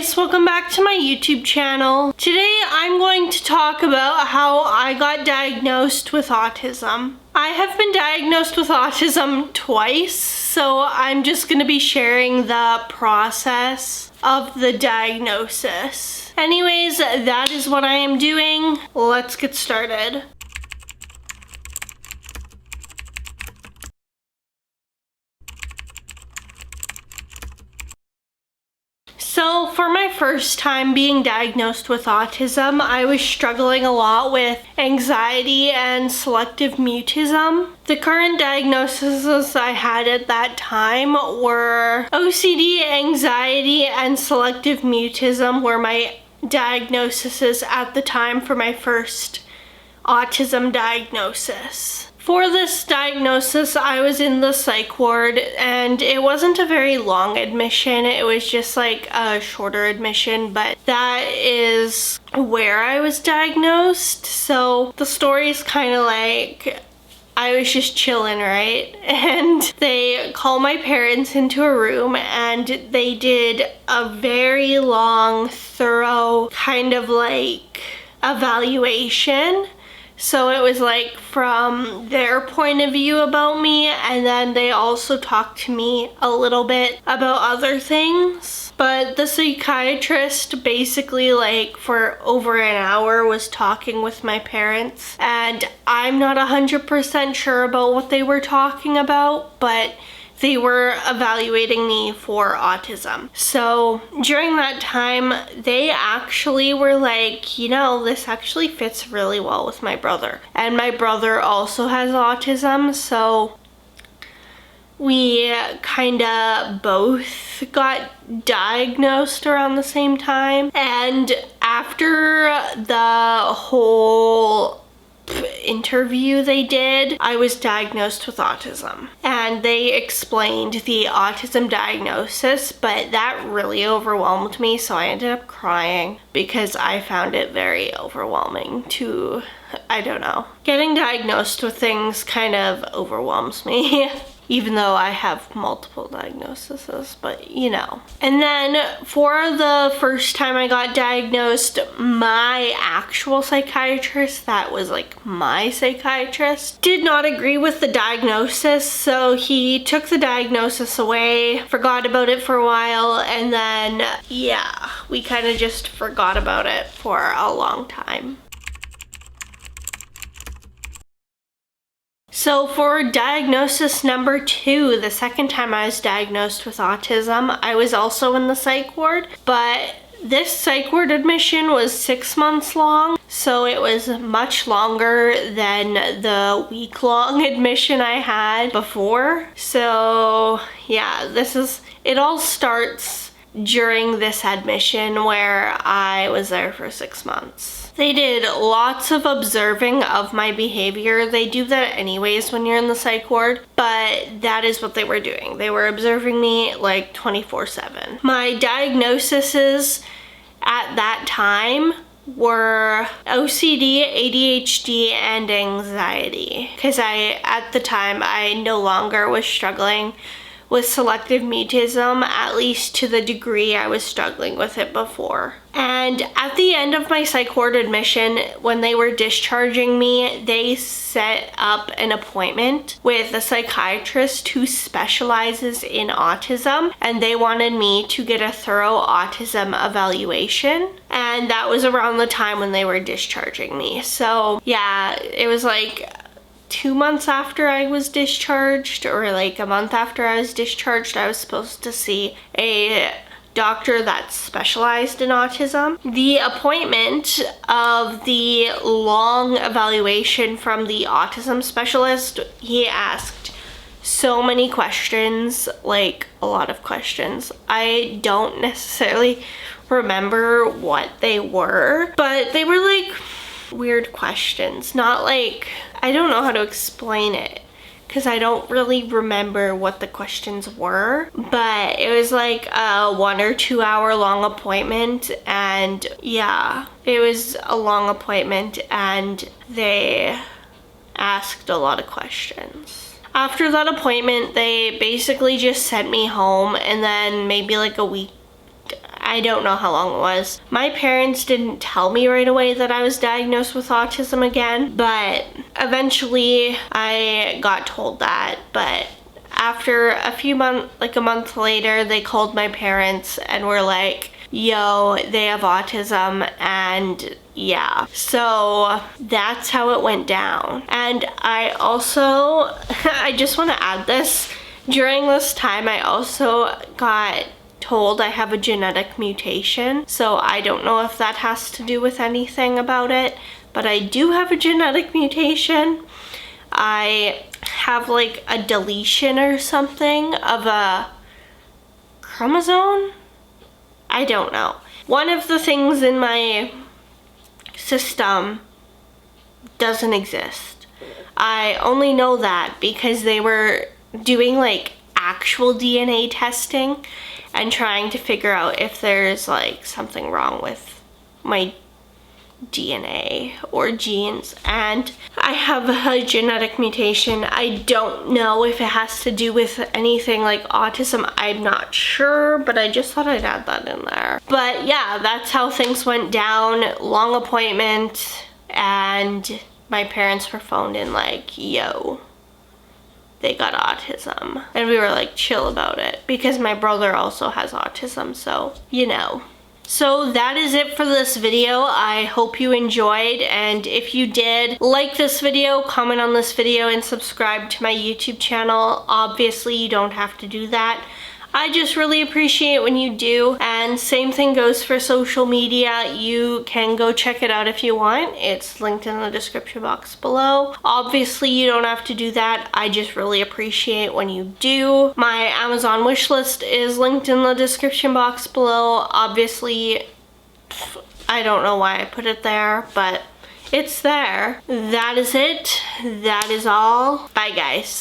guys, welcome back to my YouTube channel. Today I'm going to talk about how I got diagnosed with autism. I have been diagnosed with autism twice, so I'm just going to be sharing the process of the diagnosis. Anyways, that is what I am doing. Let's get started. So for my first time being diagnosed with autism, I was struggling a lot with anxiety and selective mutism. The current diagnoses I had at that time were OCD, anxiety, and selective mutism were my diagnoses at the time for my first autism diagnosis. For this diagnosis, I was in the psych ward, and it wasn't a very long admission. It was just like a shorter admission, but that is where I was diagnosed. So the story is kind of like I was just chilling, right? And they called my parents into a room and they did a very long, thorough kind of like evaluation. So it was like from their point of view about me, and then they also talked to me a little bit about other things. But the psychiatrist basically like for over an hour was talking with my parents, and I'm not 100% sure about what they were talking about, but they were evaluating me for autism. So during that time, they actually were like, you know, this actually fits really well with my brother. And my brother also has autism, so we kind of both got diagnosed around the same time. And after the whole interview they did, I was diagnosed with autism, and they explained the autism diagnosis, but that really overwhelmed me, so I ended up crying because I found it very overwhelming to, I don't know. Getting diagnosed with things kind of overwhelms me. Even though I have multiple diagnoses, but you know. And then for the first time I got diagnosed, my actual psychiatrist, that was like my psychiatrist, did not agree with the diagnosis. So he took the diagnosis away, forgot about it for a while, and then yeah, we kind of just forgot about it for a long time. So for diagnosis number 2, the second time I was diagnosed with autism, I was also in the psych ward, but this psych ward admission was 6 months long, so it was much longer than the week-long admission I had before. So yeah, it all starts during this admission where I was there for 6 months. They did lots of observing of my behavior. They do that anyways when you're in the psych ward, but that is what they were doing. They were observing me like 24/7. My diagnoses at that time were OCD, ADHD, and anxiety, because at the time I no longer was struggling with selective mutism, at least to the degree I was struggling with it before. And at the end of my psych ward admission, when they were discharging me, they set up an appointment with a psychiatrist who specializes in autism, and they wanted me to get a thorough autism evaluation. And that was around the time when they were discharging me. So yeah, it was like 2 months after I was discharged, or like a month after I was discharged, I was supposed to see a doctor that specialized in autism. The appointment of the long evaluation from the autism specialist, he asked so many questions, like a lot of questions. I don't necessarily remember what they were, but they were like weird questions. Not like, I don't know how to explain it because I don't really remember what the questions were, but it was like a 1 or 2 hour long appointment, and yeah, it was a long appointment and they asked a lot of questions. After that appointment, they basically just sent me home, and then maybe like a week I don't know how long it was. My parents didn't tell me right away that I was diagnosed with autism again, but eventually I got told that. But after a few months, like a month later, they called my parents and were like, yo, they have autism, and yeah. So that's how it went down. And I also, I just want to add this, during this time I also got told I have a genetic mutation, so I don't know if that has to do with anything about it, but I do have a genetic mutation. I have like a deletion or something of a chromosome? I don't know. One of the things in my system doesn't exist. I only know that because they were doing like actual DNA testing and trying to figure out if there's like something wrong with my DNA or genes, and I have a genetic mutation. I don't know if it has to do with anything like autism. I'm not sure, but I just thought I'd add that in there. But yeah, that's how things went down. Long appointment, and my parents were phoned in like, yo, they got autism. And we were like chill about it because my brother also has autism, so you know. So that is it for this video. I hope you enjoyed, and if you did, like this video, comment on this video, and subscribe to my YouTube channel. Obviously you don't have to do that. I just really appreciate when you do, and same thing goes for social media. You can go check it out if you want. It's linked in the description box below. Obviously you don't have to do that. I just really appreciate when you do. My Amazon wish list is linked in the description box below. Obviously, I don't know why I put it there, but it's there. That is it. That is all. Bye guys.